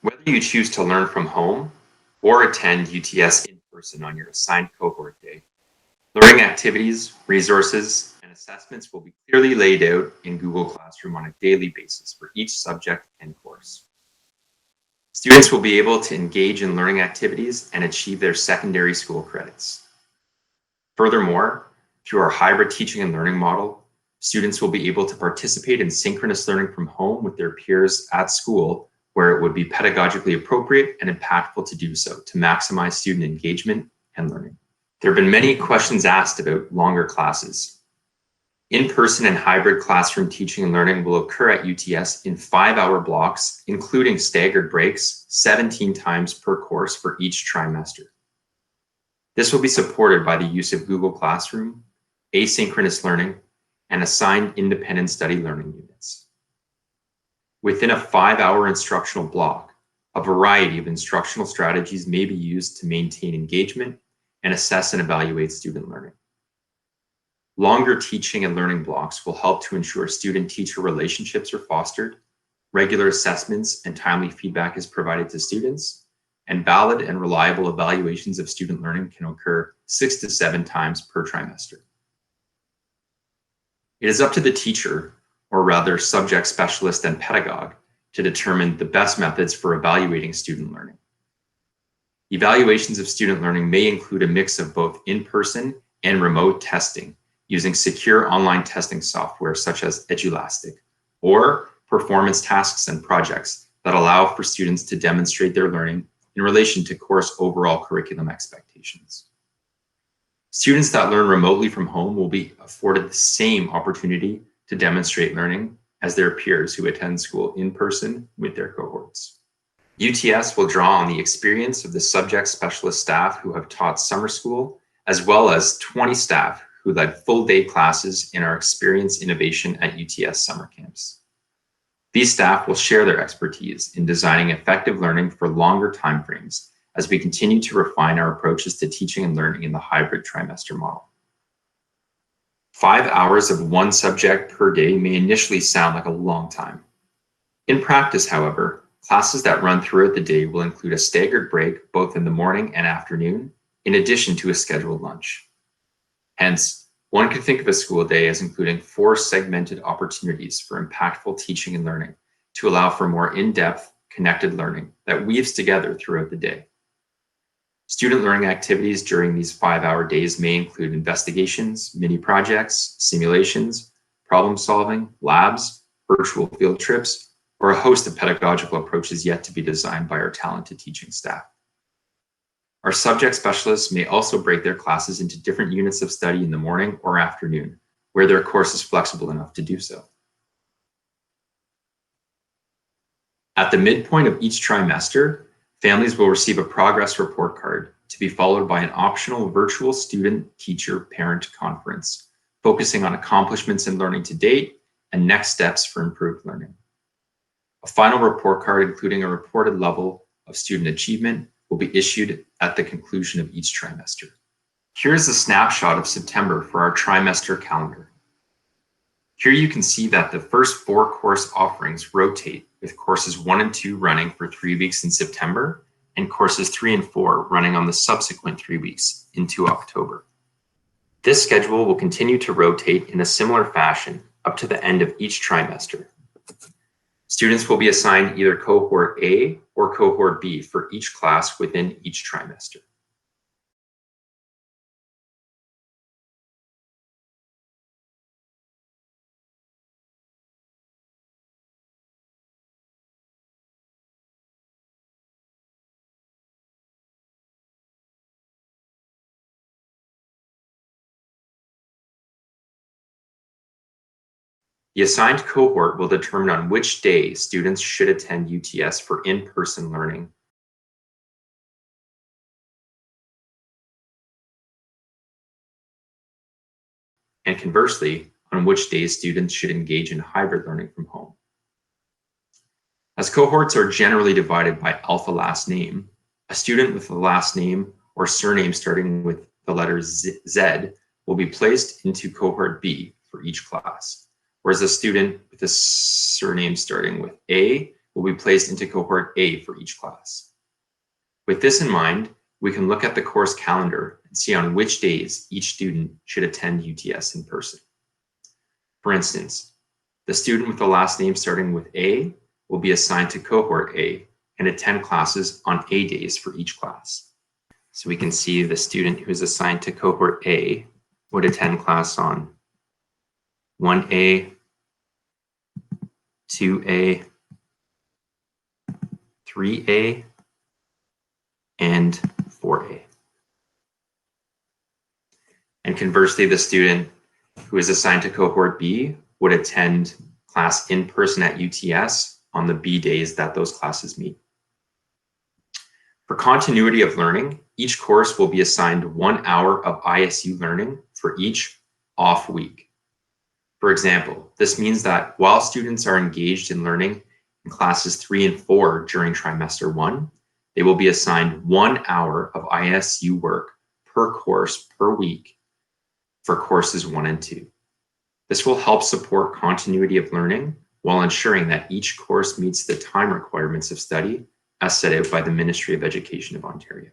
Whether you choose to learn from home or attend UTS in person on your assigned cohort day, learning activities, resources, and assessments will be clearly laid out in Google Classroom on a daily basis for each subject and course. Students will be able to engage in learning activities and achieve their secondary school credits. Furthermore, through our hybrid teaching and learning model, students will be able to participate in synchronous learning from home with their peers at school, where it would be pedagogically appropriate and impactful to do so to maximize student engagement and learning. There have been many questions asked about longer classes. In-person and hybrid classroom teaching and learning will occur at UTS in 5-hour blocks, including staggered breaks, 17 times per course for each trimester. This will be supported by the use of Google Classroom, asynchronous learning, and assigned independent study learning units. Within a 5-hour instructional block, a variety of instructional strategies may be used to maintain engagement and assess and evaluate student learning. Longer teaching and learning blocks will help to ensure student-teacher relationships are fostered, regular assessments and timely feedback is provided to students, and valid and reliable evaluations of student learning can occur 6 to 7 times per trimester. It is up to the teacher, or rather subject specialist and pedagogue, to determine the best methods for evaluating student learning. Evaluations of student learning may include a mix of both in-person and remote testing using secure online testing software such as Edulastic, or performance tasks and projects that allow for students to demonstrate their learning in relation to course overall curriculum expectations. Students that learn remotely from home will be afforded the same opportunity to demonstrate learning as their peers who attend school in person with their cohorts. UTS will draw on the experience of the subject specialist staff who have taught summer school, as well as 20 staff who led full-day classes in our Experience Innovation at UTS summer camps. These staff will share their expertise in designing effective learning for longer timeframes as we continue to refine our approaches to teaching and learning in the hybrid trimester model. 5 hours of one subject per day may initially sound like a long time. In practice, however, classes that run throughout the day will include a staggered break both in the morning and afternoon, in addition to a scheduled lunch. Hence, one could think of a school day as including 4 segmented opportunities for impactful teaching and learning to allow for more in-depth, connected learning that weaves together throughout the day. Student learning activities during these 5-hour days may include investigations, mini projects, simulations, problem solving, labs, virtual field trips, or a host of pedagogical approaches yet to be designed by our talented teaching staff. Our subject specialists may also break their classes into different units of study in the morning or afternoon, where their course is flexible enough to do so. At the midpoint of each trimester, families will receive a progress report card to be followed by an optional virtual student-teacher-parent conference, focusing on accomplishments in learning to date and next steps for improved learning. A final report card including a reported level of student achievement will be issued at the conclusion of each trimester. Here is a snapshot of September for our trimester calendar. Here you can see that the first 4 course offerings rotate, with courses 1 and 2 running for 3 weeks in September, and courses 3 and 4 running on the subsequent 3 weeks into October. This schedule will continue to rotate in a similar fashion up to the end of each trimester. Students will be assigned either cohort A or cohort B for each class within each trimester. The assigned cohort will determine on which day students should attend UTS for in-person learning. And conversely, on which days students should engage in hybrid learning from home. As cohorts are generally divided by alpha last name, a student with a last name or surname starting with the letter Z will be placed into cohort B for each class, whereas a student with a surname starting with A will will be placed into cohort A for each class. With this in mind, we can look at the course calendar and see on which days each student should attend UTS in person. For instance, the student with the last name starting with A will be assigned to cohort A and attend classes on A days for each class. So we can see the student who is assigned to cohort A would attend class on 1A, 2A, 3A, and 4A. And conversely, the student who is assigned to cohort B would attend class in person at UTS on the B days that those classes meet. For continuity of learning, each course will be assigned 1 hour of ISU learning for each off week. For example, this means that while students are engaged in learning in classes 3 and 4 during trimester 1, they will be assigned 1 hour of ISU work per course per week for courses 1 and 2. This will help support continuity of learning while ensuring that each course meets the time requirements of study as set out by the Ministry of Education of Ontario.